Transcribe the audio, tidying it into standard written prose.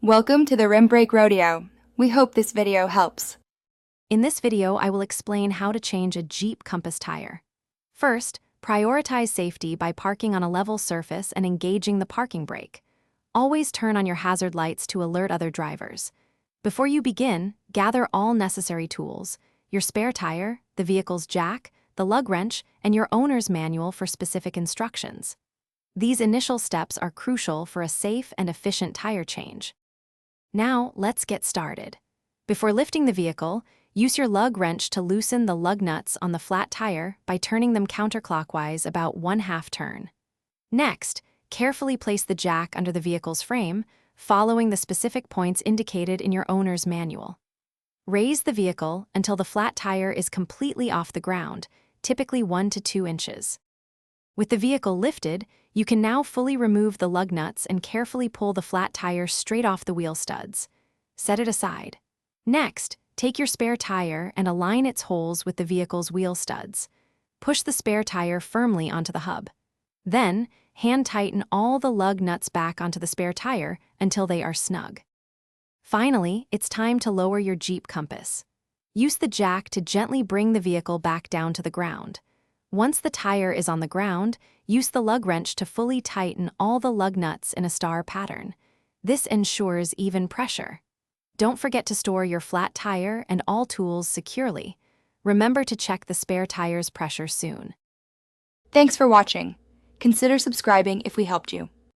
Welcome to the Rim Brake Rodeo. We hope this video helps. In this video, I will explain how to change a Jeep Compass tire. First, prioritize safety by parking on a level surface and engaging the parking brake. Always turn on your hazard lights to alert other drivers. Before you begin, gather all necessary tools: your spare tire, the vehicle's jack, the lug wrench, and your owner's manual for specific instructions. These initial steps are crucial for a safe and efficient tire change. Now, let's get started. Before lifting the vehicle, use your lug wrench to loosen the lug nuts on the flat tire by turning them counterclockwise about 1/2 turn. Next, carefully place the jack under the vehicle's frame, following the specific points indicated in your owner's manual. Raise the vehicle until the flat tire is completely off the ground, typically 1 to 2 inches. With the vehicle lifted, you can now fully remove the lug nuts and carefully pull the flat tire straight off the wheel studs. Set it aside. Next, take your spare tire and align its holes with the vehicle's wheel studs. Push the spare tire firmly onto the hub. Then, hand tighten all the lug nuts back onto the spare tire until they are snug. Finally, it's time to lower your Jeep Compass. Use the jack to gently bring the vehicle back down to the ground. Once the tire is on the ground, use the lug wrench to fully tighten all the lug nuts in a star pattern. This ensures even pressure. Don't forget to store your flat tire and all tools securely. Remember to check the spare tire's pressure soon. Thanks for watching. Consider subscribing if we helped you.